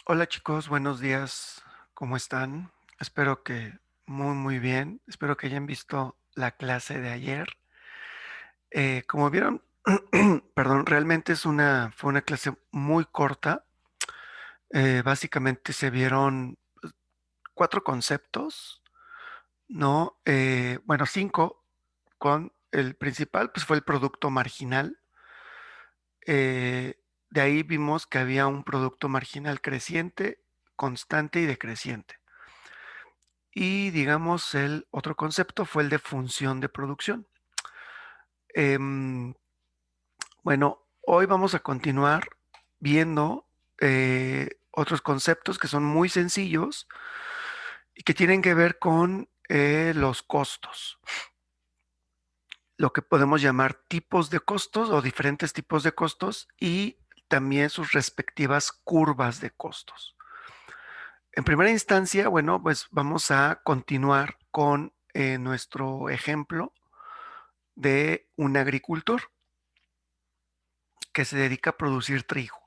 Hola chicos, buenos días. ¿Cómo están? Espero que muy bien. Espero que hayan visto la clase de ayer. Como vieron, perdón, realmente fue una clase muy corta. Básicamente se vieron cuatro conceptos, ¿no? Bueno, cinco, con el principal, pues fue el producto marginal. Eh, de ahí vimos que había un producto marginal creciente, constante y decreciente. Y digamos, el otro concepto fue el de función de producción. Em, bueno, hoy vamos a continuar viendo otros conceptos que son muy sencillos y que tienen que ver con los costos, lo que podemos llamar tipos de costos o diferentes tipos de costos y también sus respectivas curvas de costos. En primera instancia, bueno, pues vamos a continuar con nuestro ejemplo de un agricultor que se dedica a producir trigo.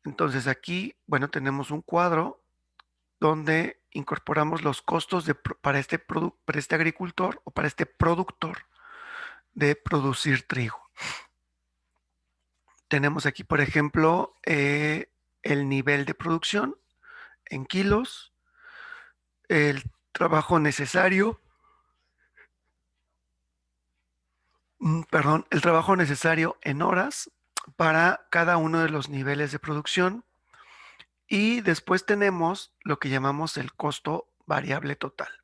Entonces aquí, bueno, tenemos un cuadro donde incorporamos los costos para para este agricultor o para este productor de producir trigo. Tenemos aquí, por ejemplo, el nivel de producción en kilos, el trabajo necesario, perdón, el trabajo necesario en horas para cada uno de los niveles de producción. Y después tenemos lo que llamamos el costo variable total.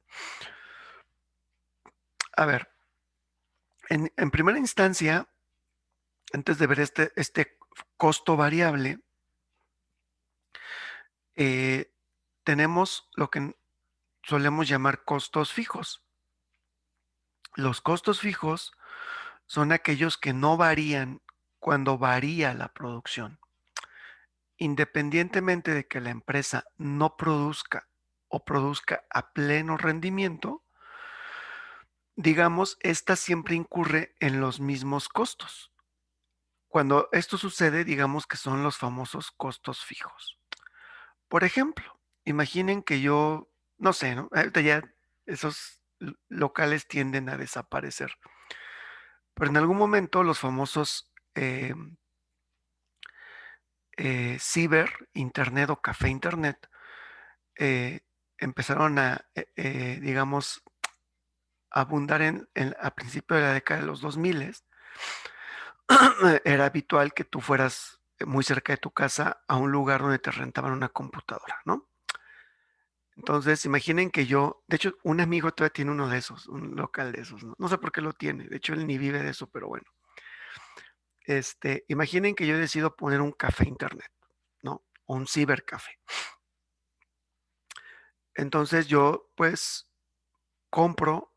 A ver, en primera instancia, antes de ver este costo variable, eh, tenemos lo que solemos llamar costos fijos. Los costos fijos son aquellos que no varían cuando varía la producción. Independientemente de que la empresa no produzca o produzca a pleno rendimiento, digamos, esta siempre incurre en los mismos costos. Cuando esto sucede, digamos que son los famosos costos fijos. Por ejemplo, imaginen que yo, no sé, ¿no? Ahorita ya esos locales tienden a desaparecer, pero en algún momento los famosos ciber, internet o café internet eh, empezaron digamos, abundar a principios de la década de los 2000. Era habitual que tú fueras muy cerca de tu casa a un lugar donde te rentaban una computadora, ¿no? Entonces, imaginen que yo, de hecho, un amigo todavía tiene uno de esos, un local de esos, ¿no? No sé por qué lo tiene, de hecho, él ni vive de eso, pero bueno. Imaginen que yo decido poner un café internet, ¿no? O un cibercafé. Entonces yo, pues, compro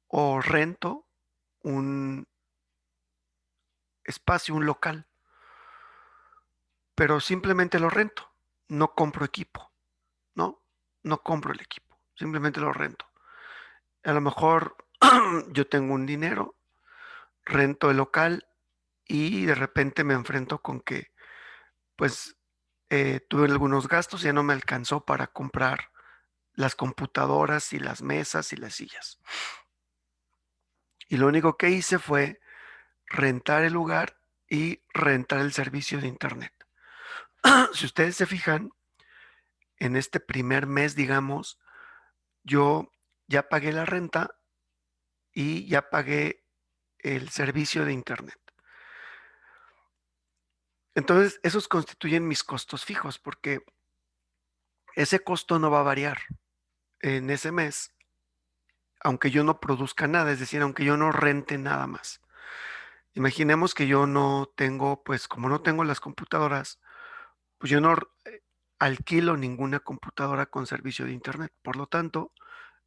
o rento un espacio, un local, pero simplemente lo rento, no compro equipo, ¿no? No compro el equipo, simplemente lo rento. A lo mejor yo tengo un dinero, rento el local y de repente me enfrento con que, pues, tuve algunos gastos, ya no me alcanzó para comprar las computadoras y las mesas y las sillas. Y lo único que hice fue rentar el lugar y rentar el servicio de internet. Si ustedes se fijan, en este primer mes, digamos, yo ya pagué la renta y ya pagué el servicio de internet. Entonces, esos constituyen mis costos fijos porque ese costo no va a variar en ese mes, aunque yo no produzca nada, es decir, aunque yo no rente nada más. Imaginemos que yo no tengo, pues como no tengo las computadoras, pues yo no alquilo ninguna computadora con servicio de internet. Por lo tanto,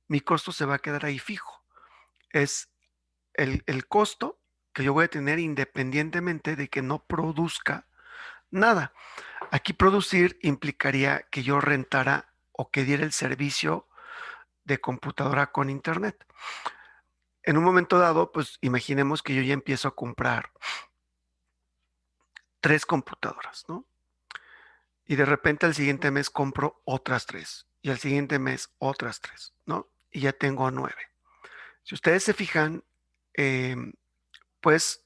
mi costo se va a quedar ahí fijo. Es el costo que yo voy a tener independientemente de que no produzca nada. Aquí producir implicaría que yo rentara o que diera el servicio de computadora con internet. En un momento dado, pues imaginemos que yo ya empiezo a comprar tres computadoras, ¿no? Y de repente al siguiente mes compro otras 3 y al siguiente mes otras 3, ¿no? Y ya tengo 9. Si ustedes se fijan, em, pues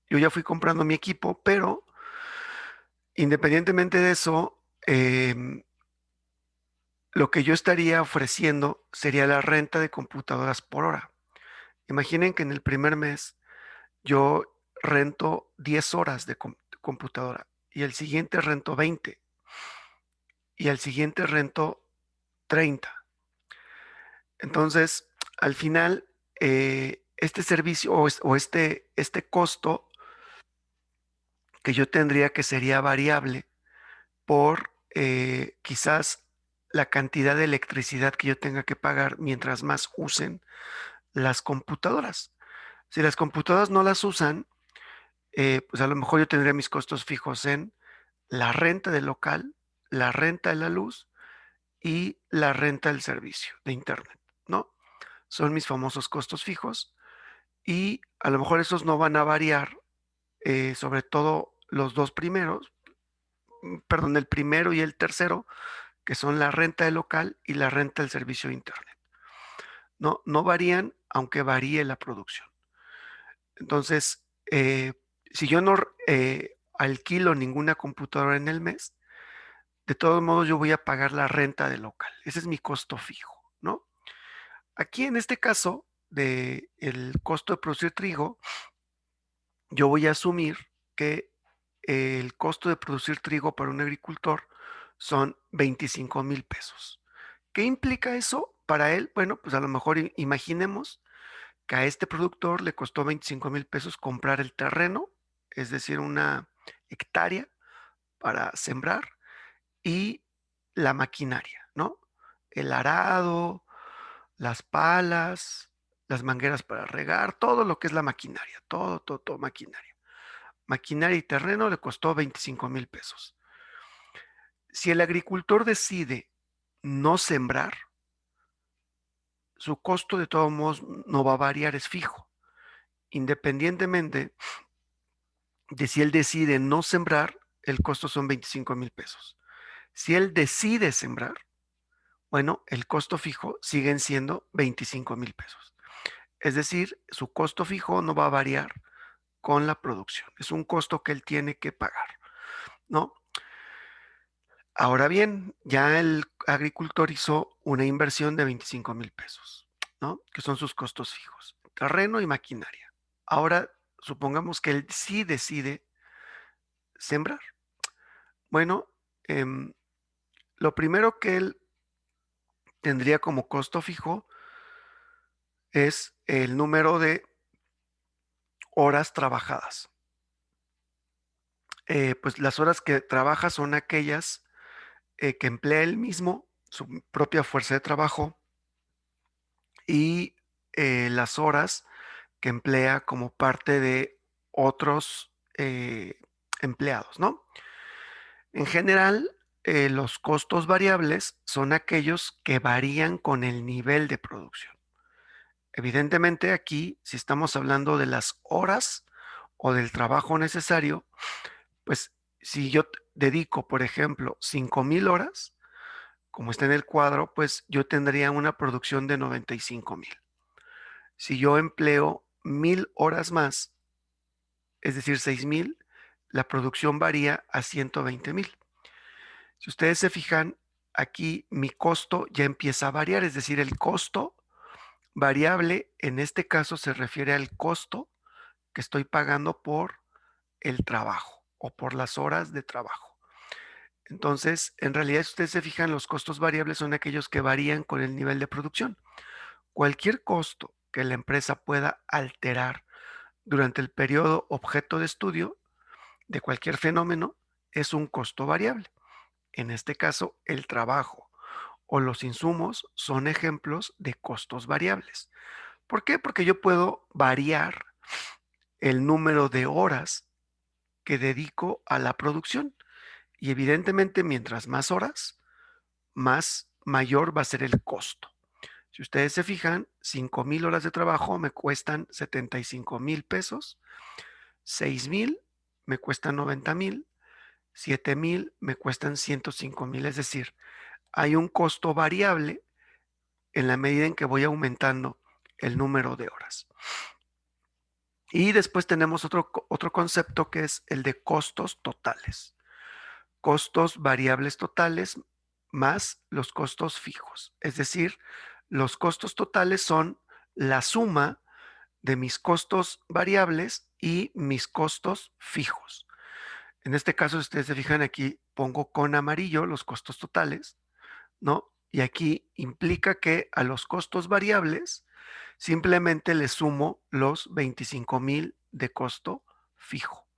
yo ya fui comprando mi equipo, pero independientemente de eso, lo que yo estaría ofreciendo sería la renta de computadoras por hora. Imaginen que en el primer mes yo rento 10 horas de computadora y el siguiente rento 20 y al siguiente rento 30. Entonces, al final, este servicio o este costo que yo tendría que sería variable por quizás la cantidad de electricidad que yo tenga que pagar mientras más usen las computadoras. Si las computadoras no las usan, pues a lo mejor yo tendría mis costos fijos en la renta del local, la renta de la luz y la renta del servicio de internet, ¿no? Son mis famosos costos fijos y a lo mejor esos no van a variar, sobre todo los dos primeros, perdón, el primero y el tercero, que son la renta del local y la renta del servicio de internet. No, no varían, aunque varíe la producción. Entonces, si yo no alquilo ninguna computadora en el mes, de todos modos yo voy a pagar la renta del local. Ese es mi costo fijo, ¿no? Aquí en este caso de el costo de producir trigo, yo voy a asumir que el costo de producir trigo para un agricultor son 25,000 pesos. ¿Qué implica eso para él? Bueno, pues a lo mejor imaginemos que a este productor le costó 25,000 pesos comprar el terreno, es decir, una hectárea para sembrar y la maquinaria, ¿no? El arado, las palas, las mangueras para regar, todo lo que es la maquinaria, todo maquinaria. Maquinaria y terreno le costó 25,000 pesos. Si el agricultor decide no sembrar, su costo de todos modos no va a variar, es fijo. Independientemente de si él decide no sembrar, el costo son 25,000 pesos. Si él decide sembrar, bueno, el costo fijo siguen siendo 25,000 pesos. Es decir, su costo fijo no va a variar con la producción. Es un costo que él tiene que pagar, ¿no? Ahora bien, ya el agricultor hizo una inversión de 25,000 pesos, ¿no? Que son sus costos fijos, terreno y maquinaria. Ahora, supongamos que él sí decide sembrar. Bueno, em, lo primero que él tendría como costo fijo es el número de horas trabajadas. Pues las horas que trabaja son aquellas que emplea él mismo, su propia fuerza de trabajo, y las horas que emplea como parte de otros empleados, ¿no? En general, los costos variables son aquellos que varían con el nivel de producción. Evidentemente aquí, si estamos hablando de las horas o del trabajo necesario, pues si yo dedico, por ejemplo, 5,000 horas, como está en el cuadro, pues yo tendría una producción de 95,000. Si yo empleo 1,000 horas más, es decir, 6,000, la producción varía a 120,000. Si ustedes se fijan, aquí mi costo ya empieza a variar, es decir, el costo variable en este caso se refiere al costo que estoy pagando por el trabajo o por las horas de trabajo. Entonces, en realidad, si ustedes se fijan, los costos variables son aquellos que varían con el nivel de producción. Cualquier costo que la empresa pueda alterar durante el periodo objeto de estudio de cualquier fenómeno es un costo variable. En este caso, el trabajo o los insumos son ejemplos de costos variables. ¿Por qué? Porque yo puedo variar el número de horas que dedico a la producción. Y evidentemente, mientras más horas, más mayor va a ser el costo. Si ustedes se fijan, 5,000 horas de trabajo me cuestan 75,000 pesos, 6,000 me cuestan 90,000, 7,000 me cuestan 105,000. Es decir, hay un costo variable en la medida en que voy aumentando el número de horas. Y después tenemos otro concepto que es el de costos totales. Costos variables totales más los costos fijos. Es decir, los costos totales son la suma de mis costos variables y mis costos fijos. En este caso, si ustedes se fijan aquí, pongo con amarillo los costos totales, ¿no? Y aquí implica que a los costos variables simplemente le sumo los 25,000 de costo fijo.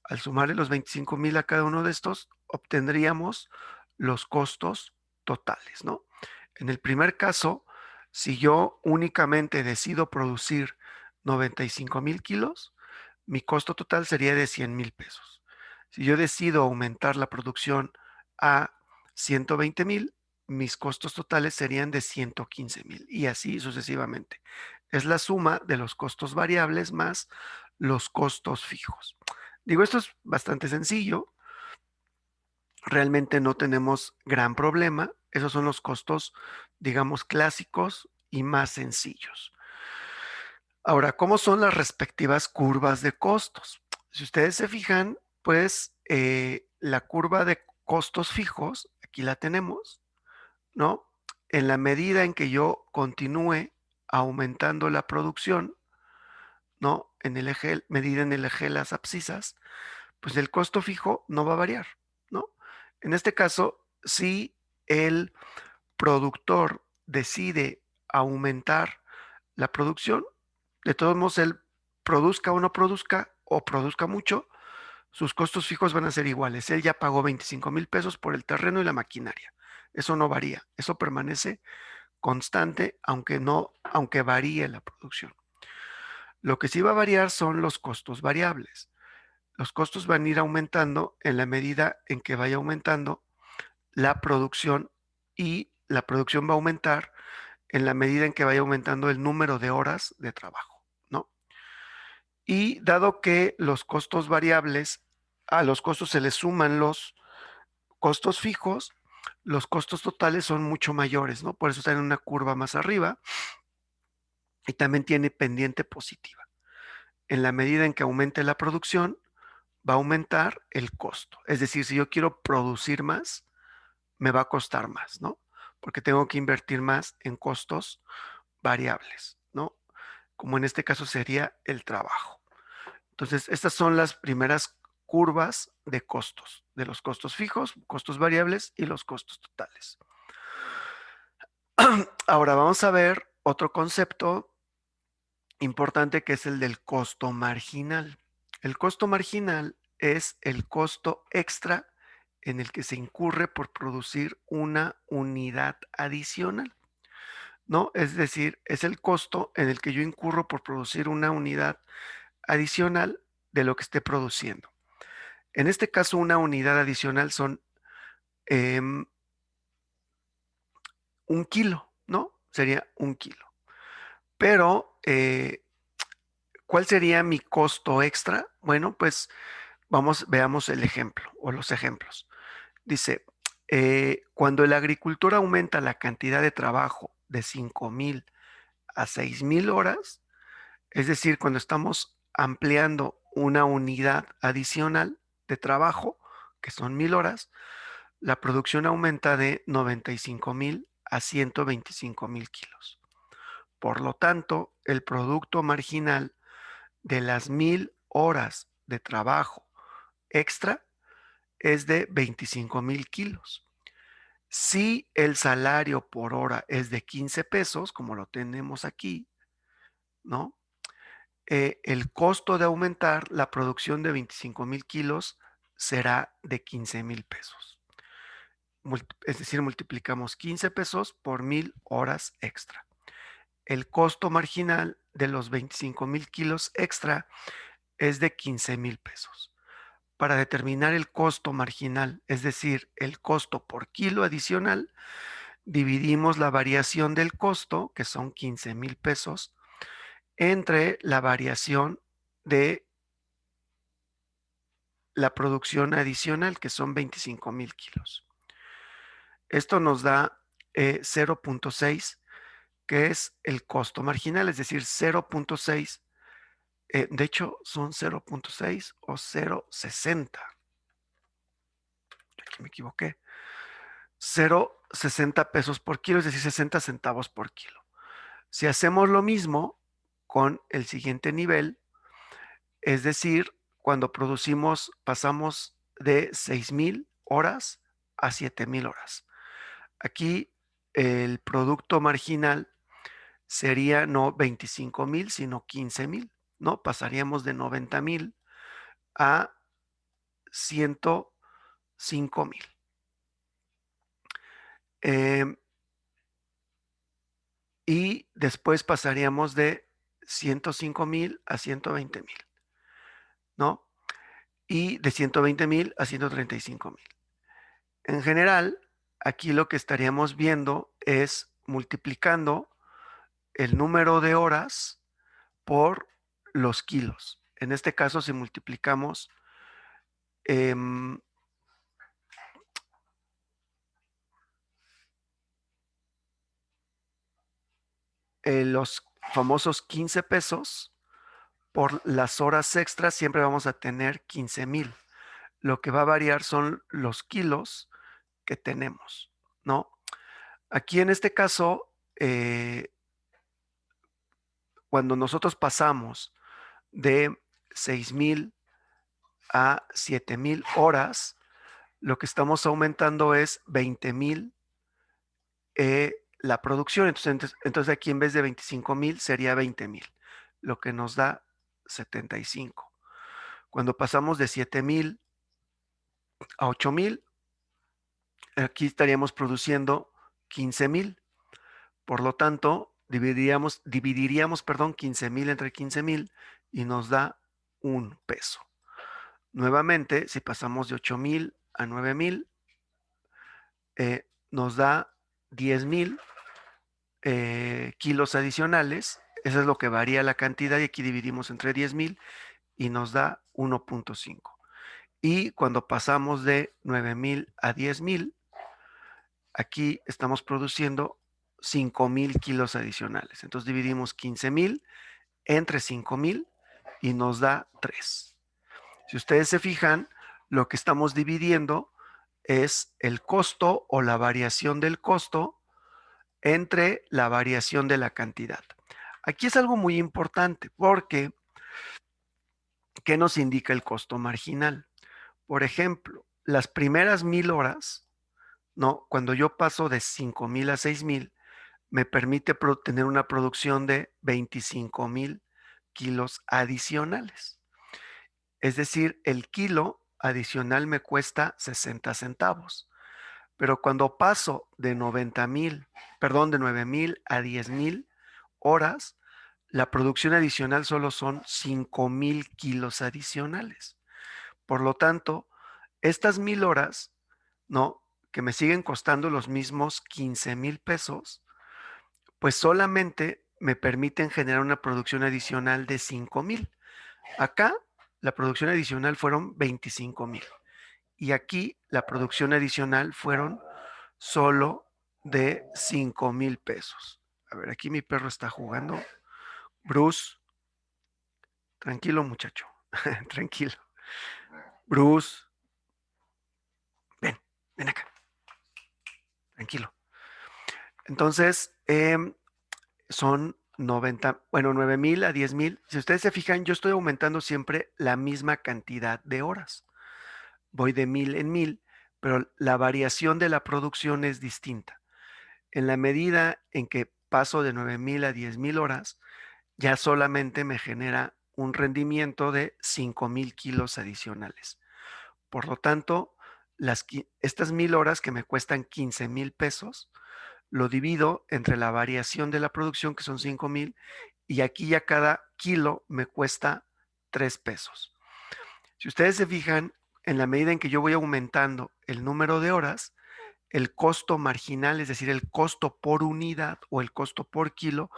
Al sumarle los 25,000 a cada uno de estos, obtendríamos los costos totales, ¿no? En el primer caso, si yo únicamente decido producir 95,000 kilos, mi costo total sería de 100,000 pesos. Si yo decido aumentar la producción a 120,000, mis costos totales serían de 115,000 y así sucesivamente. Es la suma de los costos variables más los costos fijos. Digo, esto es bastante sencillo, realmente no tenemos gran problema, esos son los costos, digamos, clásicos y más sencillos. Ahora, ¿cómo son las respectivas curvas de costos? Si ustedes se fijan, pues la curva de costos fijos, aquí la tenemos, ¿no? En la medida en que yo continúe aumentando la producción, ¿no? En el eje, medida en el eje de las abscisas, pues el costo fijo no va a variar, ¿no? En este caso, si el productor decide aumentar la producción, de todos modos, él produzca o produzca mucho, sus costos fijos van a ser iguales. Él ya pagó 25,000 pesos por el terreno y la maquinaria. Eso no varía, eso permanece constante, aunque varíe la producción. Lo que sí va a variar son los costos variables. Los costos van a ir aumentando en la medida en que vaya aumentando la producción y la producción va a aumentar en la medida en que vaya aumentando el número de horas de trabajo, ¿no? Y dado que los costos variables, a los costos se les suman los costos fijos, los costos totales son mucho mayores, ¿no? Por eso está en una curva más arriba y también tiene pendiente positiva. En la medida en que aumente la producción, va a aumentar el costo. Es decir, si yo quiero producir más, me va a costar más, ¿no? Porque tengo que invertir más en costos variables, ¿no? Como en este caso sería el trabajo. Entonces, estas son las primeras curvas de costos, de los costos fijos, costos variables y los costos totales. Ahora vamos a ver otro concepto importante que es el del costo marginal. El costo marginal es el costo extra en el que se incurre por producir una unidad adicional, ¿no? Es decir, es el costo en el que yo incurro por producir una unidad adicional de lo que esté produciendo. En este caso, una unidad adicional son 1 kilo, ¿no? Sería 1 kilo. Pero, ¿cuál sería mi costo extra? Bueno, pues veamos el ejemplo o los ejemplos. Dice, cuando el agricultor aumenta la cantidad de trabajo de 5,000 a 6,000 horas, es decir, cuando estamos ampliando una unidad adicional de trabajo, que son 1,000 horas, la producción aumenta de 95,000 a 125,000 kilos. Por lo tanto, el producto marginal de las 1,000 horas de trabajo extra es de 25,000 kilos. Si el salario por hora es de 15 pesos, como lo tenemos aquí, ¿no? El costo de aumentar la producción de 25,000 kilos será de 15,000 pesos. Es decir, multiplicamos 15 pesos por 1,000 horas extra. El costo marginal de los 25,000 kilos extra es de 15,000 pesos. Para determinar el costo marginal, es decir, el costo por kilo adicional, dividimos la variación del costo, que son 15,000 pesos, entre la variación de la producción adicional, que son 25,000 kilos. Esto nos da 0,6, que es el costo marginal, es decir, 0,6. De hecho, son 0,6 o 0,60. Aquí me equivoqué. 0,60 pesos por kilo, es decir, 60 centavos por kilo. Si hacemos lo mismo con el siguiente nivel, es decir, cuando producimos, pasamos de 6,000 horas a 7,000 horas. Aquí el producto marginal sería no 25,000, sino 15,000, ¿no? Pasaríamos de 90,000 a 105,000. Y después pasaríamos de 105,000 a 120,000, ¿no? Y de 120,000 a 135,000. En general, aquí lo que estaríamos viendo es multiplicando el número de horas por los kilos. En este caso, si multiplicamos eh, los famosos 15 pesos por las horas extras, siempre vamos a tener 15,000. Lo que va a variar son los kilos que tenemos, ¿no? Aquí en este caso, cuando nosotros pasamos de 6,000 a 7,000 horas, lo que estamos aumentando es 20,000 la producción. Entonces aquí en vez de 25,000 sería 20,000, lo que nos da 75. Cuando pasamos de 7,000 a 8,000, aquí estaríamos produciendo 15,000. Por lo tanto, dividiríamos, perdón, 15,000 entre 15,000 y nos da un peso. Nuevamente, si pasamos de 8,000 a 9,000, nos da 10,000 kilos adicionales. Eso es lo que varía la cantidad y aquí dividimos entre 10,000 y nos da 1,5. Y cuando pasamos de 9,000 a 10,000, aquí estamos produciendo 5,000 kilos adicionales. Entonces dividimos 15,000 entre 5,000 y nos da 3. Si ustedes se fijan, lo que estamos dividiendo es el costo o la variación del costo entre la variación de la cantidad. Aquí es algo muy importante porque, ¿qué nos indica el costo marginal? Por ejemplo, las primeras 1,000 horas, ¿no? Cuando yo paso de 5,000 a 6,000, me permite tener una producción de 25,000 kilos adicionales. Es decir, el kilo adicional me cuesta 60 centavos. Pero cuando paso de 90,000, perdón, de 9,000 a 10,000 horas, la producción adicional solo son 5,000 kilos adicionales. Por lo tanto, estas 1,000 horas, ¿no? Que me siguen costando los mismos 15,000 pesos, pues solamente me permiten generar una producción adicional de 5,000. Acá la producción adicional fueron 25,000 y aquí la producción adicional fueron solo de 5,000 pesos. A ver, aquí mi perro está jugando. Bruce, tranquilo muchacho, tranquilo. Bruce, ven, ven acá, tranquilo. Entonces, son 90, bueno, 9,000 a 10,000. Si ustedes se fijan, yo estoy aumentando siempre la misma cantidad de horas. Voy de 1,000 en 1,000, pero la variación de la producción es distinta. En la medida en que paso de 9,000 a 10,000 horas, ya solamente me genera un rendimiento de 5,000 kilos adicionales. Por lo tanto, estas 1,000 horas que me cuestan 15,000 pesos, lo divido entre la variación de la producción, que son 5,000, y aquí ya cada kilo me cuesta 3 pesos. Si ustedes se fijan, en la medida en que yo voy aumentando el número de horas, el costo marginal, es decir, el costo por unidad o el costo por kilo,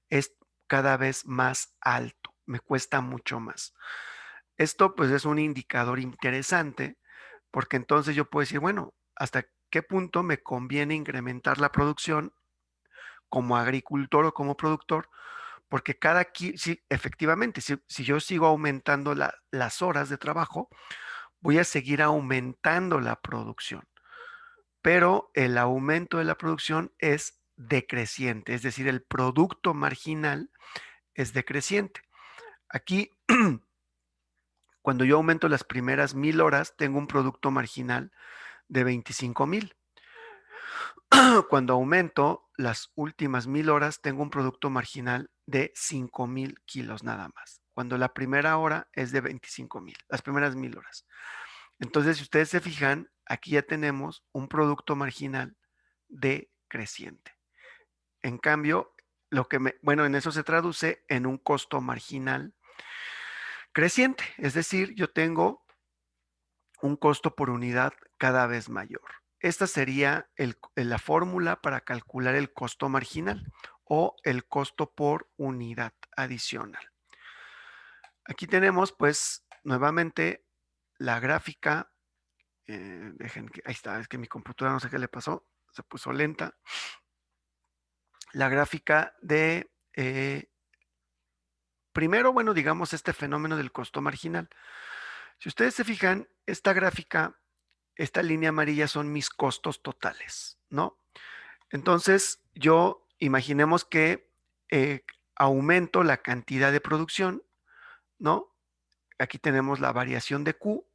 es cada vez más alto, me cuesta mucho más. Esto pues es un indicador interesante porque entonces yo puedo decir, bueno, ¿hasta qué punto me conviene incrementar la producción como agricultor o como productor? Porque sí, efectivamente, si yo sigo aumentando las horas de trabajo, voy a seguir aumentando la producción, pero el aumento de la producción es decreciente, es decir, el producto marginal es decreciente. Aquí, cuando yo aumento las primeras 1000 horas, tengo un producto marginal de 25,000. Cuando aumento las últimas 1000 horas, tengo un producto marginal de 5000 kilos nada más. Cuando la primera hora es de 25,000, las primeras 1000 horas. Entonces, si ustedes se fijan, aquí ya tenemos un producto marginal decreciente. En cambio, bueno, en eso se traduce en un costo marginal creciente. Es decir, yo tengo un costo por unidad cada vez mayor. Esta sería la fórmula para calcular el costo marginal o el costo por unidad adicional. Aquí tenemos pues nuevamente la gráfica. Ahí está, es que mi computadora no sé qué le pasó, se puso lenta. La gráfica de, primero, bueno, digamos este fenómeno del costo marginal. Si ustedes se fijan, esta gráfica, esta línea amarilla son mis costos totales, ¿no? Entonces, yo imaginemos que eh, aumento la cantidad de producción, ¿no? Aquí tenemos la variación de Q,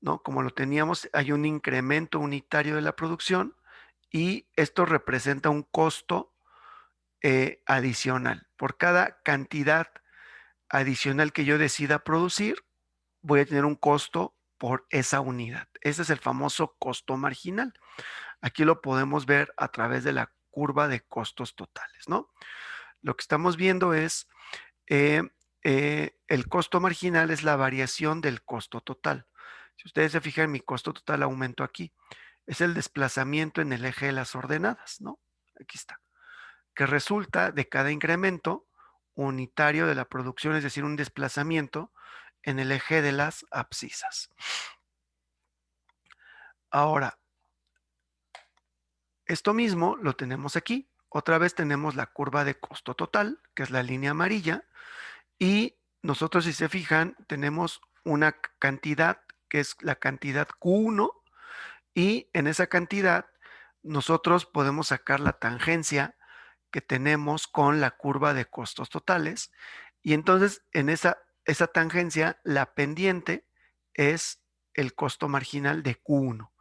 ¿no? Como lo teníamos, hay un incremento unitario de la producción y esto representa un costo adicional. Por cada cantidad adicional que yo decida producir, voy a tener un costo por esa unidad. Ese es el famoso costo marginal. Aquí lo podemos ver a través de la curva de costos totales, ¿no? Lo que estamos viendo es eh, el costo marginal es la variación del costo total. Si ustedes se fijan, mi costo total aumentó aquí. Es el desplazamiento en el eje de las ordenadas, ¿no? Aquí está. Que resulta de cada incremento unitario de la producción, es decir, un desplazamiento en el eje de las abscisas. Ahora, esto mismo lo tenemos aquí. Otra vez tenemos la curva de costo total, que es la línea amarilla, y nosotros, si se fijan, tenemos una cantidad que es la cantidad Q1, y en esa cantidad nosotros podemos sacar la tangencia que tenemos con la curva de costos totales, y entonces en esa tangencia la pendiente es el costo marginal de Q1.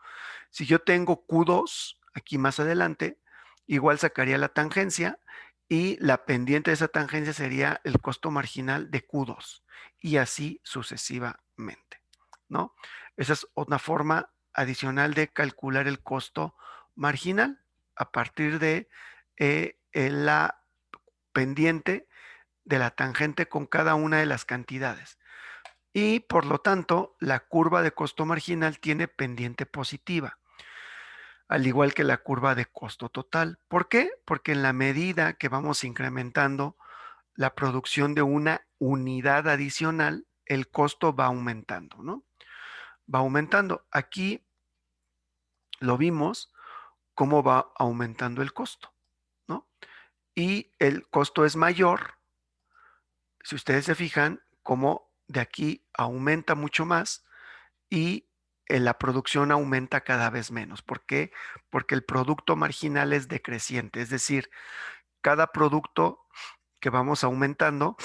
Si yo tengo Q2 aquí más adelante, igual sacaría la tangencia y la pendiente de esa tangencia sería el costo marginal de Q2 y así sucesivamente, ¿no? Esa es una forma adicional de calcular el costo marginal a partir de la pendiente de la tangente con cada una de las cantidades. Y por lo tanto, la curva de costo marginal tiene pendiente positiva, al igual que la curva de costo total. ¿Por qué? Porque en la medida que vamos incrementando la producción de una unidad adicional, el costo va aumentando, ¿no? Va aumentando. Aquí lo vimos cómo va aumentando el costo, ¿no? Y el costo es mayor, si ustedes se fijan, cómo de aquí aumenta mucho más y la producción aumenta cada vez menos. ¿Por qué? Porque el producto marginal es decreciente, es decir, cada producto que vamos aumentando,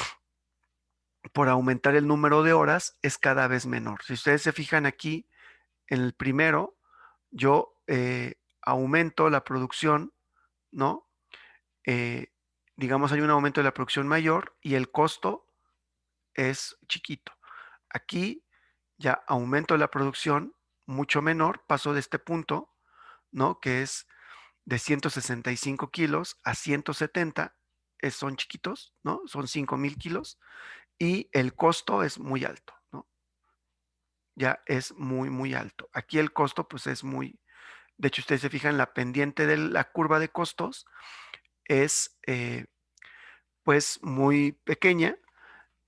por aumentar el número de horas, es cada vez menor. Si ustedes se fijan aquí, en el primero, yo aumento la producción, ¿no? Eh, digamos, hay un aumento de la producción mayor y el costo es chiquito. Aquí ya aumento la producción mucho menor, paso de este punto, ¿no? Que es de 165 kilos a 170, son chiquitos, ¿no? Son 5000 kilos y el costo es muy alto, ¿no? Ya es muy, muy alto. Aquí el costo, pues es muy, de hecho, ustedes se fijan, la pendiente de la curva de costos es, pues, muy pequeña,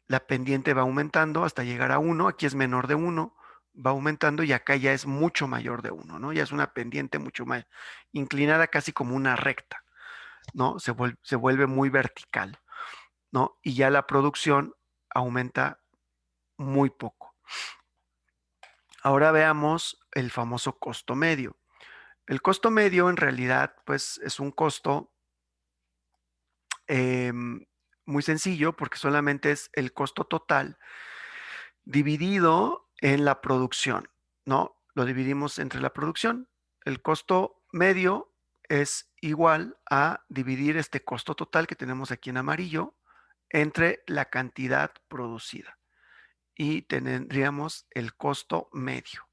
la pendiente va aumentando hasta llegar a 1, aquí es menor de 1, va aumentando y acá ya es mucho mayor de 1, ¿no? Ya es una pendiente mucho más inclinada, casi como una recta, ¿no? Se vuelve muy vertical, ¿no? Y ya la producción aumenta muy poco. Ahora veamos el famoso costo medio. El costo medio en realidad, pues, es un costo muy sencillo porque solamente es el costo total dividido en la producción, ¿no? Lo dividimos entre la producción. El costo medio es igual a dividir este costo total que tenemos aquí en amarillo entre la cantidad producida y tendríamos el costo medio.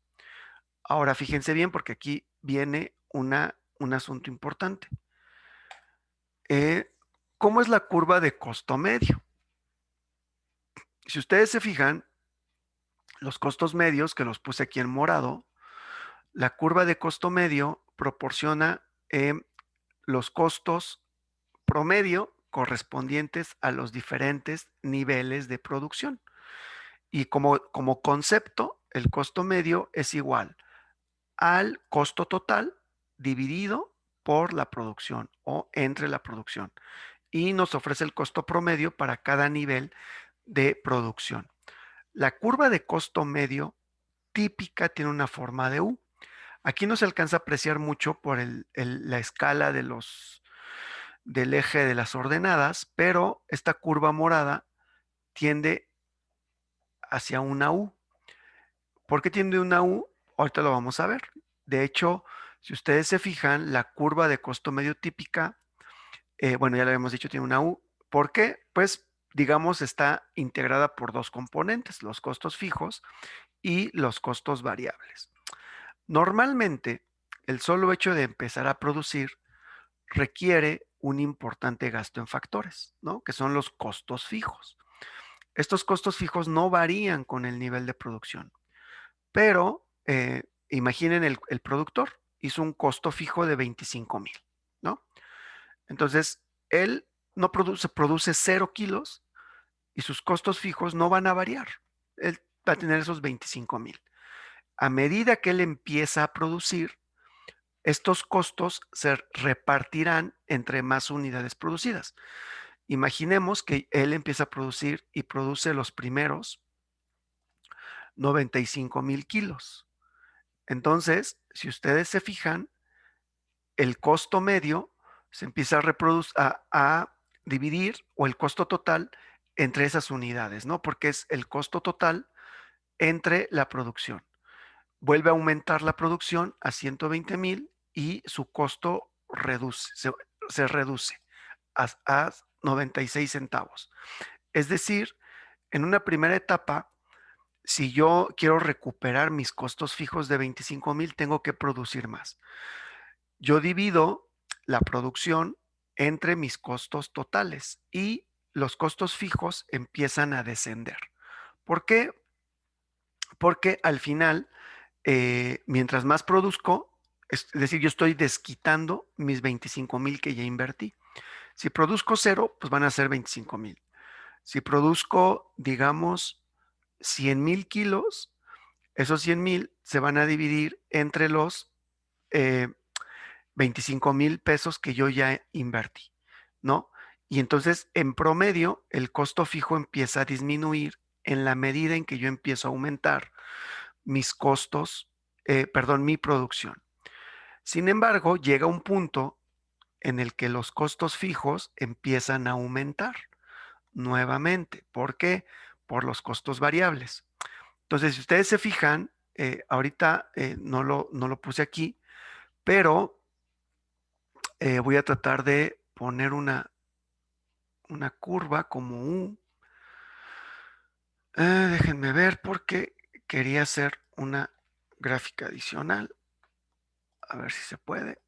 Ahora fíjense bien porque aquí viene un asunto importante. ¿Cómo es la curva de costo medio? Si ustedes se fijan, los costos medios, que los puse aquí en morado, la curva de costo medio proporciona los costos promedio correspondientes a los diferentes niveles de producción. Y como concepto, el costo medio es igual al costo total dividido por la producción o entre la producción. Y nos ofrece el costo promedio para cada nivel de producción. La curva de costo medio típica tiene una forma de U. Aquí no se alcanza a apreciar mucho por la escala del eje de las ordenadas, pero esta curva morada tiende hacia una U. ¿Por qué tiende una U? Ahorita lo vamos a ver. De hecho, si ustedes se fijan, la curva de costo medio típica, bueno, ya lo habíamos dicho, tiene una U. ¿Por qué? Pues, digamos, está integrada por dos componentes, los costos fijos y los costos variables. Normalmente, el solo hecho de empezar a producir requiere un importante gasto en factores, ¿no? Que son los costos fijos. Estos costos fijos no varían con el nivel de producción, pero imaginen el productor hizo un costo fijo de 25,000, ¿no? Entonces, él no produce 0 kilos y sus costos fijos no van a variar. Él va a tener esos 25,000. A medida que él empieza a producir, estos costos se repartirán entre más unidades producidas. Imaginemos que él empieza a producir y produce los primeros 95,000 kilos. Entonces, si ustedes se fijan, el costo medio se empieza a dividir o el costo total entre esas unidades, ¿no? Porque es el costo total entre la producción. Vuelve a aumentar la producción a 120,000 y su costo se reduce a 96 centavos. Es decir, en una primera etapa, si yo quiero recuperar mis costos fijos de 25,000, tengo que producir más. Yo divido la producción entre mis costos totales y los costos fijos empiezan a descender. ¿Por qué? Porque al final, mientras más produzco, es decir, yo estoy desquitando mis 25,000 que ya invertí. Si produzco cero, pues van a ser 25,000. Si produzco, digamos, 100,000 kilos, esos 100,000 se van a dividir entre los 25,000 pesos que yo ya invertí, ¿no? Y entonces, en promedio, el costo fijo empieza a disminuir en la medida en que yo empiezo a aumentar mis costos, perdón, mi producción. Sin embargo, llega un punto en el que los costos fijos empiezan a aumentar nuevamente. ¿Por qué? Por los costos variables. Entonces, si ustedes se fijan, ahorita no lo puse aquí, pero voy a tratar de poner una curva como U. Déjenme ver porque quería hacer una gráfica adicional. A ver si se puede.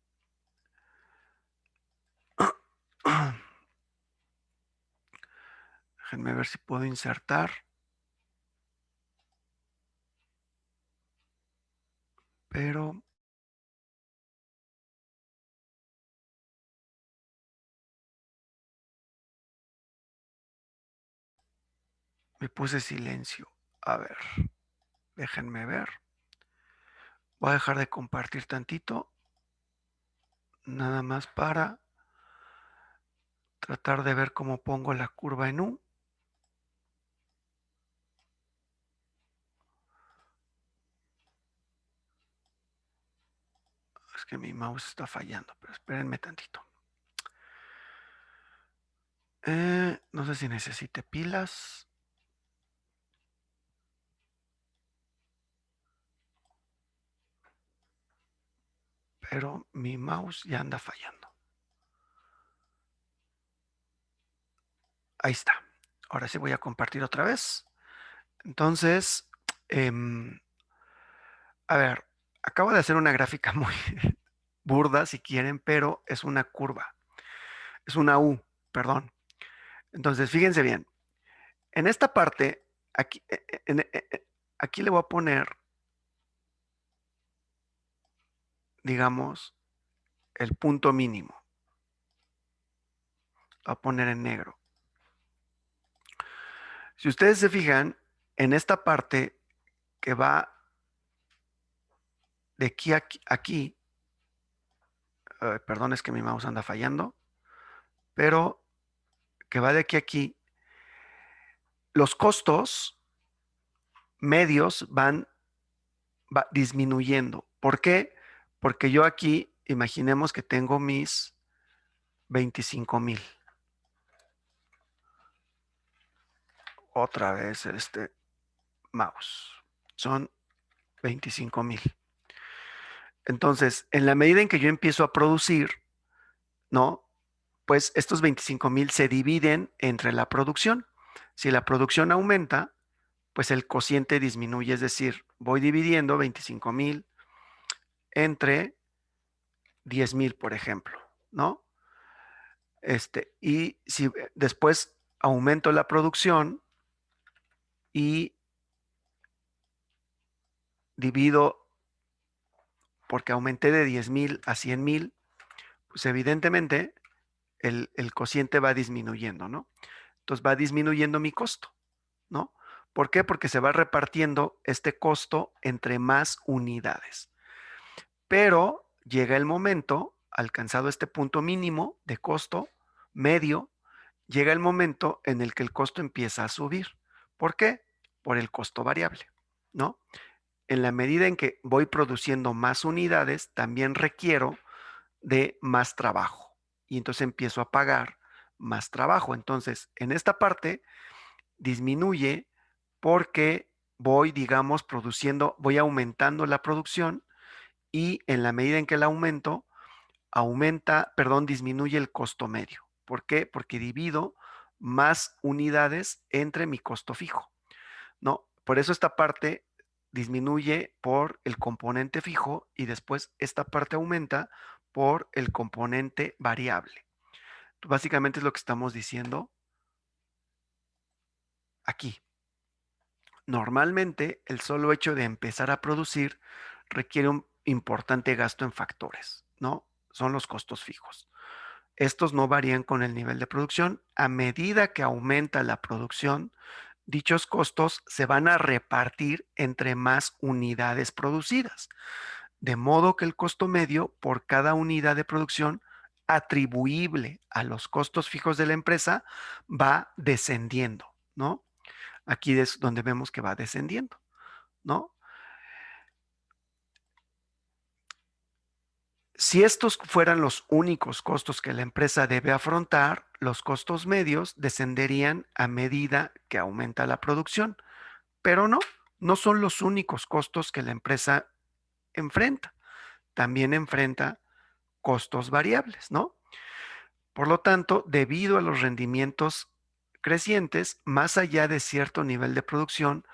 Déjenme ver si puedo insertar. Pero Me puse silencio. A ver, déjenme ver. Voy a dejar de compartir tantito, nada más para tratar de ver cómo pongo la curva en U. Es que mi mouse está fallando, pero espérenme tantito. No sé si necesite pilas, pero mi mouse ya anda fallando. Ahí está. Ahora sí voy a compartir otra vez. Entonces, a ver, acabo de hacer una gráfica muy burda, si quieren, pero es una curva. Es una U, perdón. Entonces, fíjense bien. En esta parte, aquí le voy a poner, digamos, el punto mínimo. Lo voy a poner en negro. Si ustedes se fijan, en esta parte que va de aquí a aquí, perdón, es que mi mouse anda fallando, pero que va de aquí a aquí, los costos medios va disminuyendo. ¿Por qué? Porque yo aquí, imaginemos que tengo mis 25,000. Otra vez este mouse. Son 25,000. Entonces, en la medida en que yo empiezo a producir, ¿no? Pues estos 25,000 se dividen entre la producción. Si la producción aumenta, pues el cociente disminuye, es decir, voy dividiendo 25,000 entre 10,000, por ejemplo, ¿no? Y si después aumento la producción y divido, porque aumenté de 10,000 a 100,000, pues evidentemente el cociente va disminuyendo, ¿no? Entonces va disminuyendo mi costo, ¿no? ¿Por qué? Porque se va repartiendo este costo entre más unidades. Pero llega el momento, alcanzado este punto mínimo de costo medio, llega el momento en el que el costo empieza a subir. ¿Por qué? Por el costo variable, ¿no? En la medida en que voy produciendo más unidades, también requiero de más trabajo. Y entonces empiezo a pagar más trabajo. Entonces, en esta parte disminuye porque voy, digamos, produciendo, voy aumentando la producción y en la medida en que la aumento, disminuye el costo medio. ¿Por qué? Porque divido más unidades entre mi costo fijo, ¿no? Por eso esta parte disminuye por el componente fijo y después esta parte aumenta por el componente variable. Básicamente es lo que estamos diciendo aquí. Normalmente, el solo hecho de empezar a producir requiere un importante gasto en factores, ¿no? Son los costos fijos. Estos no varían con el nivel de producción. A medida que aumenta la producción, dichos costos se van a repartir entre más unidades producidas, de modo que el costo medio por cada unidad de producción atribuible a los costos fijos de la empresa va descendiendo, ¿no? Aquí es donde vemos que va descendiendo, ¿no? Si estos fueran los únicos costos que la empresa debe afrontar, los costos medios descenderían a medida que aumenta la producción, pero no, no son los únicos costos que la empresa enfrenta. También enfrenta costos variables, ¿no? Por lo tanto, debido a los rendimientos crecientes, más allá de cierto nivel de producción,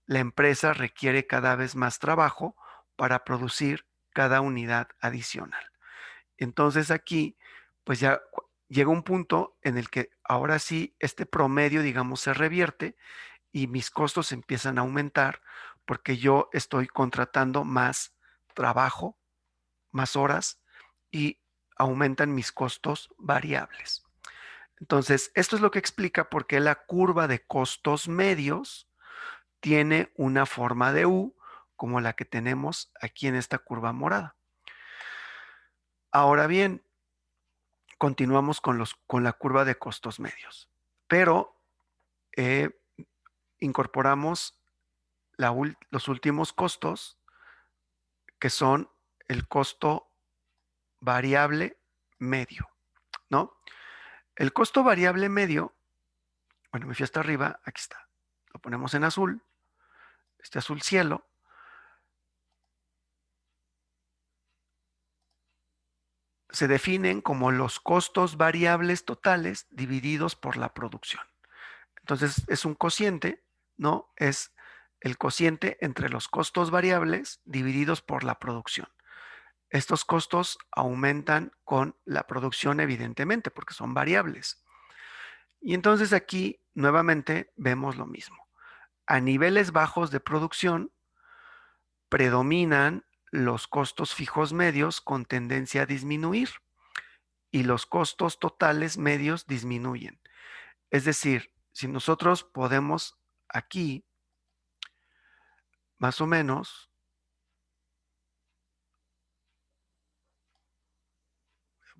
la empresa requiere cada vez más trabajo para producir cada unidad adicional. Entonces aquí, pues ya llega un punto en el que ahora sí este promedio, digamos, se revierte y mis costos empiezan a aumentar porque yo estoy contratando más trabajo, más horas y aumentan mis costos variables. Entonces, esto es lo que explica por qué la curva de costos medios tiene una forma de U como la que tenemos aquí en esta curva morada. Ahora bien, continuamos con la curva de costos medios, pero eh, incorporamos los últimos costos, que son el costo variable medio, ¿no? El costo variable medio, bueno, me fui hasta arriba, aquí está. Lo ponemos en azul, este azul cielo, se definen como los costos variables totales divididos por la producción. Entonces, es un cociente, ¿no? Es el cociente entre los costos variables divididos por la producción. Estos costos aumentan con la producción, evidentemente, porque son variables. Y entonces aquí nuevamente vemos lo mismo. A niveles bajos de producción predominan los costos fijos medios con tendencia a disminuir y los costos totales medios disminuyen. Es decir, si nosotros podemos aquí, más o menos,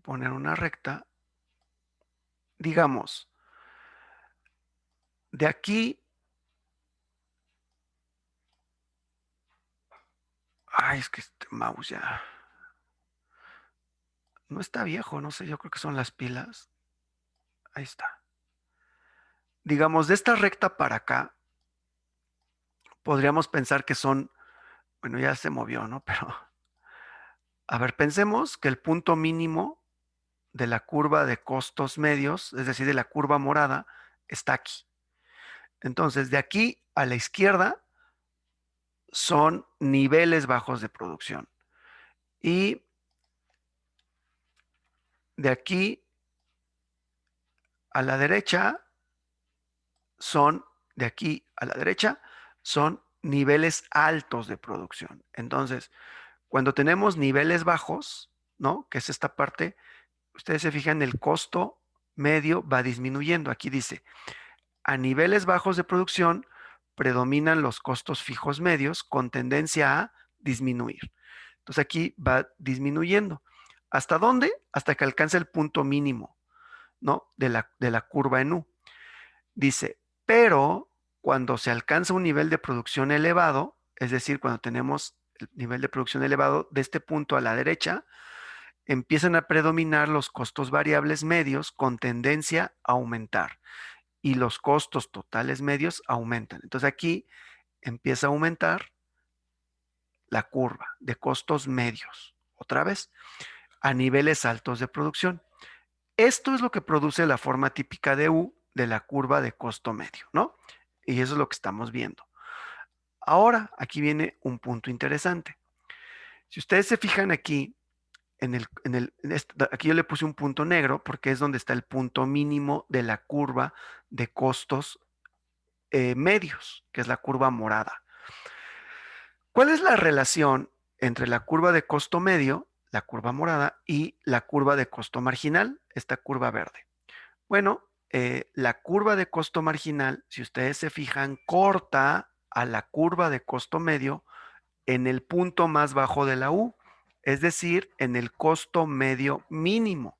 poner una recta, digamos, de aquí, ay, es que este mouse ya no está viejo, no sé, yo creo que son las pilas. Ahí está. Digamos, de esta recta para acá, podríamos pensar que son, bueno, ya se movió, ¿no? Pero, a ver, pensemos que el punto mínimo de la curva de costos medios, es decir, de la curva morada, está aquí. Entonces, de aquí a la izquierda son niveles bajos de producción. Y de aquí a la derecha son, de aquí a la derecha, son niveles altos de producción. Entonces, cuando tenemos niveles bajos, ¿no? Que es esta parte, ustedes se fijan, el costo medio va disminuyendo. Aquí dice, a niveles bajos de producción predominan los costos fijos medios con tendencia a disminuir. Entonces aquí va disminuyendo. ¿Hasta dónde? Hasta que alcanza el punto mínimo, ¿no? De la curva en U. Dice, pero cuando se alcanza un nivel de producción elevado, es decir, cuando tenemos el nivel de producción elevado, de este punto a la derecha, empiezan a predominar los costos variables medios con tendencia a aumentar y los costos totales medios aumentan. Entonces aquí empieza a aumentar la curva de costos medios, otra vez, a niveles altos de producción. Esto es lo que produce la forma típica de U de la curva de costo medio, ¿no? Y eso es lo que estamos viendo. Ahora, aquí viene un punto interesante. Si ustedes se fijan aquí, aquí yo le puse un punto negro porque es donde está el punto mínimo de la curva de costos medios, que es la curva morada. ¿Cuál es la relación entre la curva de costo medio, la curva morada, y la curva de costo marginal, esta curva verde? Bueno, la curva de costo marginal, si ustedes se fijan, corta a la curva de costo medio en el punto más bajo de la U, es decir, en el costo medio mínimo.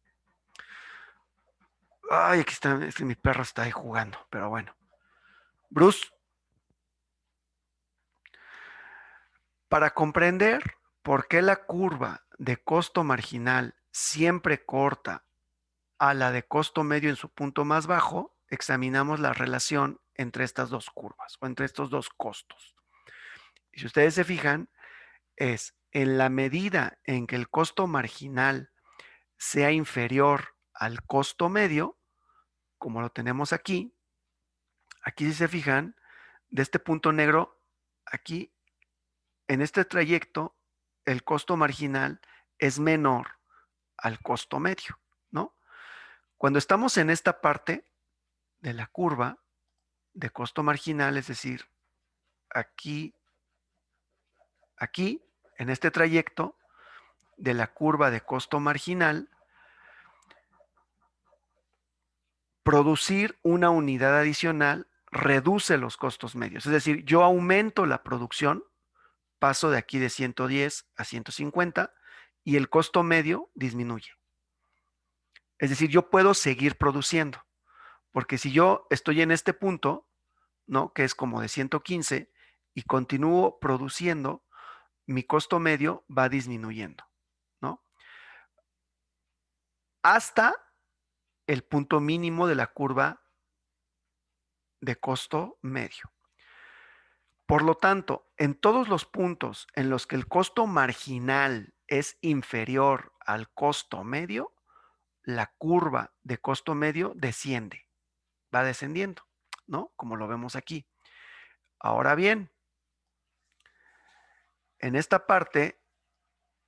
Ay, aquí está, es que mi perro está ahí jugando, pero bueno. Bruce, para comprender por qué la curva de costo marginal siempre corta a la de costo medio en su punto más bajo, examinamos la relación entre estas dos curvas o entre estos dos costos. Y si ustedes se fijan, es en la medida en que el costo marginal sea inferior al costo medio, como lo tenemos aquí, aquí si se fijan, de este punto negro, aquí en este trayecto, el costo marginal es menor al costo medio, ¿no? Cuando estamos en esta parte de la curva de costo marginal, es decir, aquí, aquí, en este trayecto de la curva de costo marginal, producir una unidad adicional reduce los costos medios. Es decir, yo aumento la producción, paso de aquí de 110 a 150 y el costo medio disminuye. Es decir, yo puedo seguir produciendo, porque si yo estoy en este punto, ¿no? Que es como de 115 y continúo produciendo, mi costo medio va disminuyendo, ¿no? Hasta el punto mínimo de la curva de costo medio. Por lo tanto, en todos los puntos en los que el costo marginal es inferior al costo medio, la curva de costo medio desciende, va descendiendo, ¿no? Como lo vemos aquí. Ahora bien, en esta parte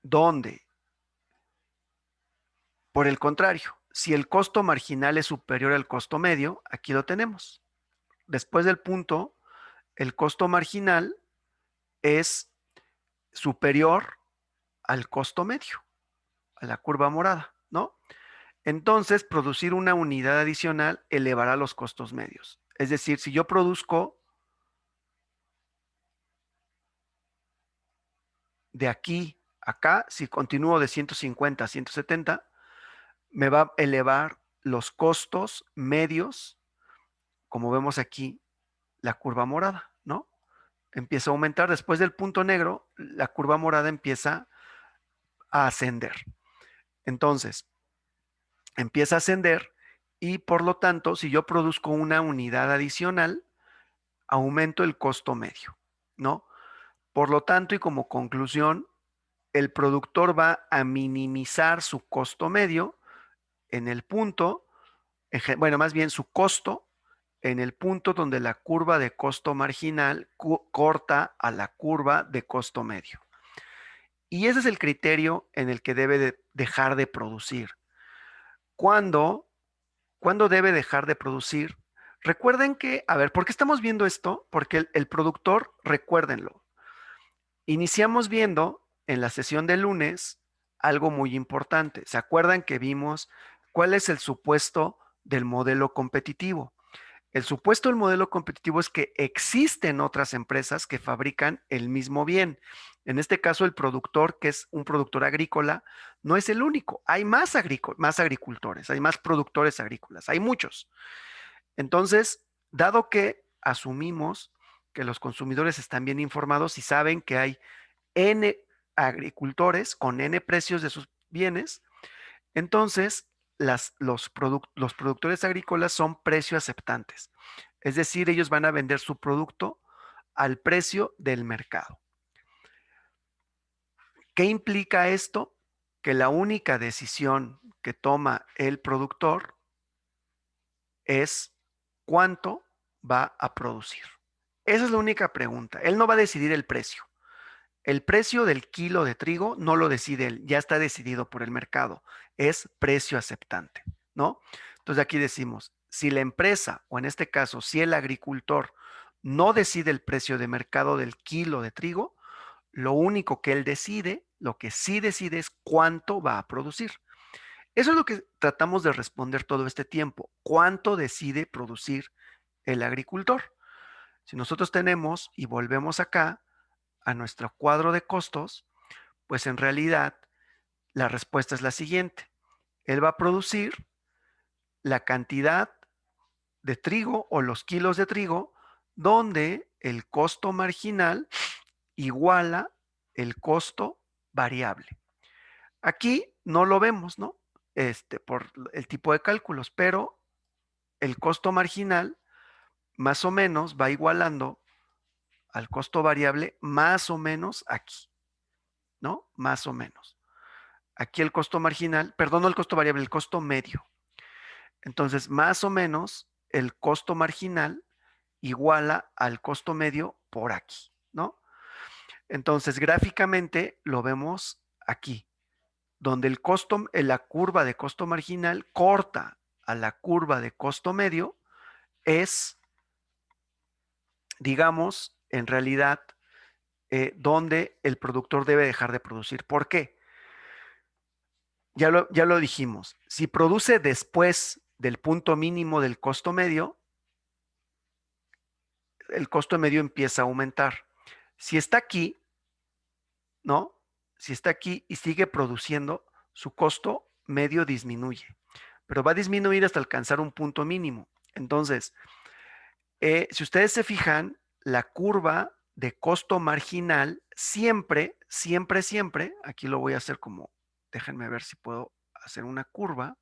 donde, por el contrario, si el costo marginal es superior al costo medio, aquí lo tenemos. Después del punto, el costo marginal es superior al costo medio, a la curva morada, ¿no? Entonces, producir una unidad adicional elevará los costos medios. Es decir, si yo produzco de aquí a acá, si continúo de 150 a 170, me va a elevar los costos medios, como vemos aquí, la curva morada, ¿no? Empieza a aumentar. Después del punto negro, la curva morada empieza a ascender. Entonces, empieza a ascender y por lo tanto, si yo produzco una unidad adicional, aumento el costo medio, ¿no? Por lo tanto, y como conclusión, el productor va a minimizar su costo medio en el punto, bueno, más bien su costo en el punto donde la curva de costo marginal corta a la curva de costo medio. Y ese es el criterio en el que debe de dejar de producir. ¿Cuándo? ¿Cuándo debe dejar de producir? Recuerden que, a ver, ¿por qué estamos viendo esto? Porque el productor, recuérdenlo, iniciamos viendo en la sesión de lunes algo muy importante. ¿Se acuerdan que vimos cuál es el supuesto del modelo competitivo? El supuesto del modelo competitivo es que existen otras empresas que fabrican el mismo bien. En este caso, el productor, que es un productor agrícola, no es el único. Hay más agricultores, hay más productores agrícolas, hay muchos. Entonces, dado que asumimos que los consumidores están bien informados y saben que hay N agricultores con N precios de sus bienes, entonces los productores agrícolas son precio aceptantes. Es decir, ellos van a vender su producto al precio del mercado. ¿Qué implica esto? Que la única decisión que toma el productor es cuánto va a producir. Esa es la única pregunta. Él no va a decidir el precio. El precio del kilo de trigo no lo decide él, ya está decidido por el mercado. Es precio aceptante, ¿no? Entonces aquí decimos, si la empresa, o en este caso, si el agricultor no decide el precio de mercado del kilo de trigo, lo único que él decide, lo que sí decide es cuánto va a producir. Eso es lo que tratamos de responder todo este tiempo. ¿Cuánto decide producir el agricultor? Si nosotros tenemos y volvemos acá a nuestro cuadro de costos, pues en realidad la respuesta es la siguiente. Él va a producir la cantidad de trigo o los kilos de trigo donde el costo marginal iguala el costo variable. Aquí no lo vemos, ¿no? Por el tipo de cálculos, pero el costo marginal más o menos va igualando al costo variable más o menos aquí, ¿no? Más o menos. Aquí el costo marginal, perdón, no el costo variable, el costo medio. Entonces, más o menos el costo marginal iguala al costo medio por aquí, ¿no? Entonces, gráficamente lo vemos aquí, donde el costo, la curva de costo marginal corta a la curva de costo medio es, digamos, en realidad, donde el productor debe dejar de producir. ¿Por qué? Ya lo dijimos. Si produce después del punto mínimo del costo medio, el costo medio empieza a aumentar. Si está aquí, ¿no? Si está aquí y sigue produciendo, su costo medio disminuye, pero va a disminuir hasta alcanzar un punto mínimo. Entonces, si ustedes se fijan, la curva de costo marginal siempre, siempre, siempre, aquí lo voy a hacer como, déjenme ver si puedo hacer una curva.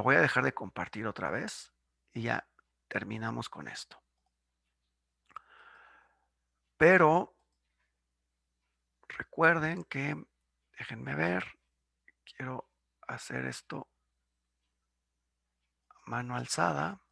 Voy a dejar de compartir otra vez y ya terminamos con esto. Pero recuerden que, déjenme ver, quiero hacer esto a mano alzada.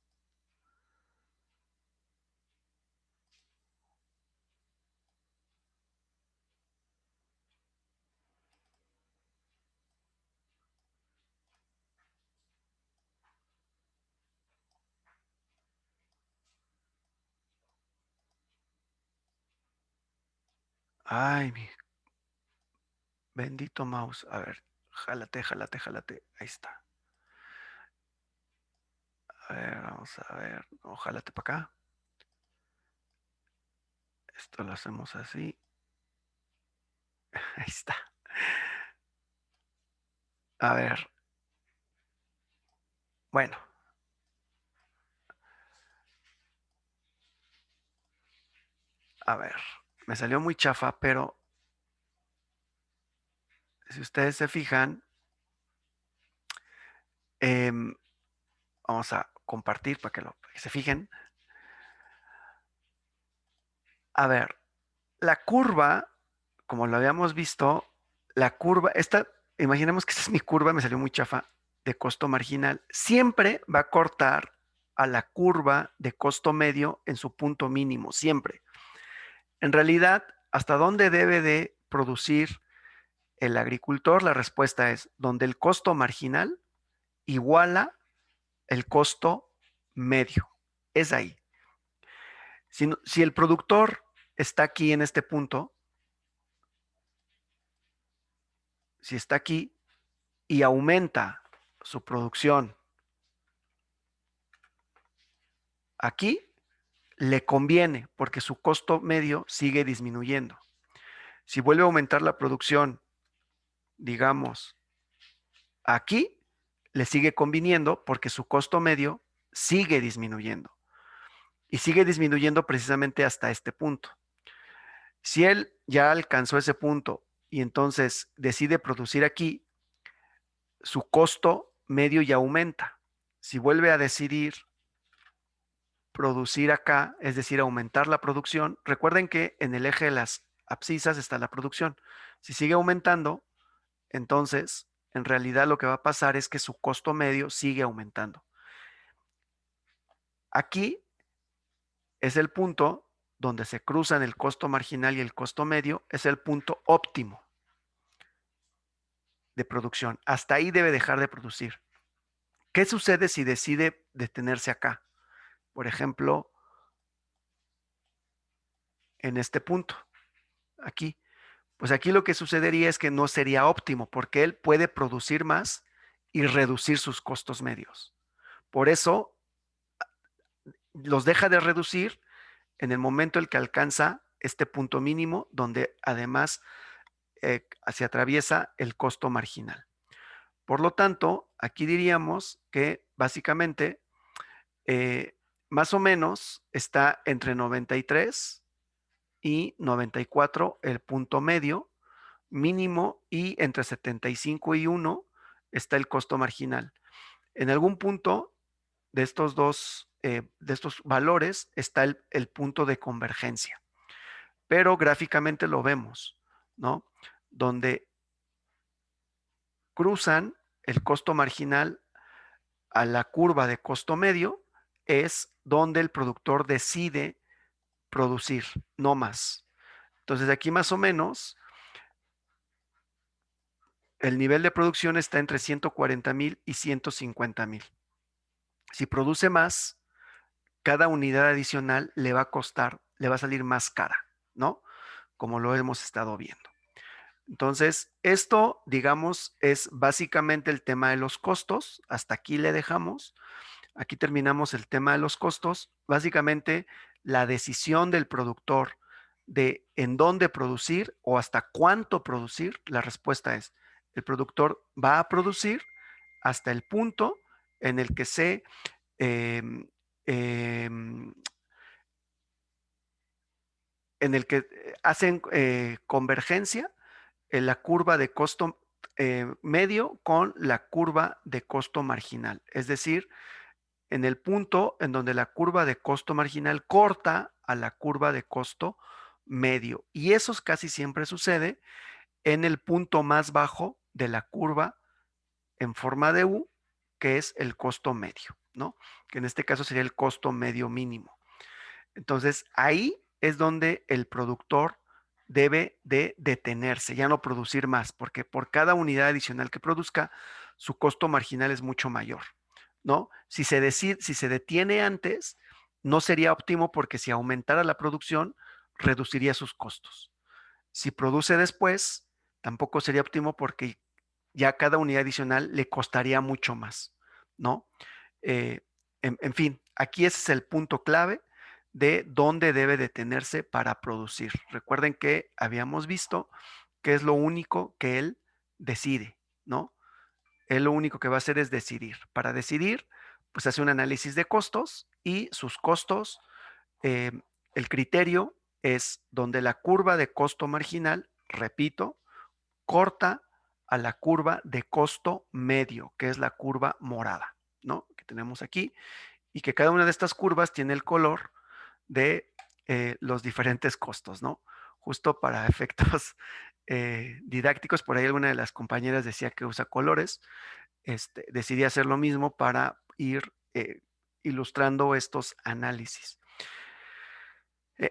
Ay, mi bendito mouse. A ver, jálate, jálate, jálate. Ahí está. A ver, vamos a ver. No, jálate para acá. Esto lo hacemos así. Ahí está. A ver. Bueno. A ver. Me salió muy chafa, pero si ustedes se fijan, vamos a compartir para que se fijen. A ver, la curva, como lo habíamos visto, la curva, imaginemos que esta es mi curva, me salió muy chafa, de costo marginal, siempre va a cortar a la curva de costo medio en su punto mínimo, siempre. En realidad, ¿hasta dónde debe de producir el agricultor? La respuesta es donde el costo marginal iguala el costo medio. Es ahí. Si el productor está aquí en este punto, si está aquí y aumenta su producción aquí, le conviene porque su costo medio sigue disminuyendo. Si vuelve a aumentar la producción, digamos, aquí, le sigue conviniendo porque su costo medio sigue disminuyendo y sigue disminuyendo precisamente hasta este punto. Si él ya alcanzó ese punto y entonces decide producir aquí, su costo medio ya aumenta. Si vuelve a decidir producir acá, es decir, aumentar la producción, recuerden que en el eje de las abscisas está la producción. Si sigue aumentando, entonces en realidad lo que va a pasar es que su costo medio sigue aumentando. Aquí es el punto donde se cruzan el costo marginal y el costo medio, es el punto óptimo de producción. Hasta ahí debe dejar de producir. ¿Qué sucede si decide detenerse acá? Por ejemplo, en este punto, aquí. Pues aquí lo que sucedería es que no sería óptimo porque él puede producir más y reducir sus costos medios. Por eso los deja de reducir en el momento en que alcanza este punto mínimo donde además se atraviesa el costo marginal. Por lo tanto, aquí diríamos que básicamente más o menos está entre 93 y 94 el punto medio mínimo y entre 75 y 1 está el costo marginal. En algún punto de estos valores está el punto de convergencia, pero gráficamente lo vemos, ¿no? Donde cruzan el costo marginal a la curva de costo medio es donde el productor decide producir, no más. Entonces aquí más o menos el nivel de producción está entre 140,000 y 150,000. Si produce más, cada unidad adicional le va a costar, le va a salir más cara, ¿no? como lo hemos estado viendo. Entonces, esto, digamos, es básicamente el tema de los costos. Hasta aquí le dejamos. Aquí terminamos el tema de los costos. Básicamente, la decisión del productor de en dónde producir o hasta cuánto producir, la respuesta es, el productor va a producir hasta el punto en el que eh, eh, en el que hacen convergencia en la curva de costo medio con la curva de costo marginal. Es decir, en el punto en donde la curva de costo marginal corta a la curva de costo medio. Y eso casi siempre sucede en el punto más bajo de la curva en forma de U, que es el costo medio, ¿no? Que en este caso sería el costo medio mínimo. Entonces, ahí es donde el productor debe de detenerse, ya no producir más, porque por cada unidad adicional que produzca, su costo marginal es mucho mayor, ¿no? Si se detiene antes, no sería óptimo porque si aumentara la producción, reduciría sus costos. Si produce después, tampoco sería óptimo porque ya cada unidad adicional le costaría mucho más, ¿no? Eh, en fin, aquí ese es el punto clave de dónde debe detenerse para producir. Recuerden que habíamos visto que es lo único que él decide, ¿no? Él lo único que va a hacer es decidir. Para decidir, pues hace un análisis de costos y sus costos, eh, el criterio es donde la curva de costo marginal, repito, corta a la curva de costo medio, que es la curva morada, ¿no? Que tenemos aquí, y que cada una de estas curvas tiene el color de los diferentes costos, ¿no? Justo para efectos didácticos, por ahí alguna de las compañeras decía que usa colores, decidí hacer lo mismo para ir ilustrando estos análisis.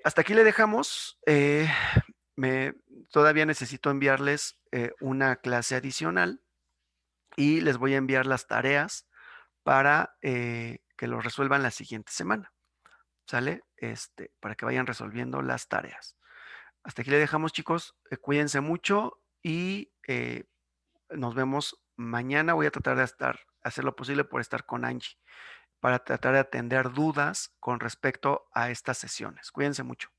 Hasta aquí le dejamos. Me, todavía necesito enviarles una clase adicional y les voy a enviar las tareas para que lo resuelvan la siguiente semana. ¿Sale? Para que vayan resolviendo las tareas. Hasta aquí le dejamos, chicos. Cuídense mucho y nos vemos mañana. Voy a tratar de hacer lo posible por estar con Angie para tratar de atender dudas con respecto a estas sesiones. Cuídense mucho.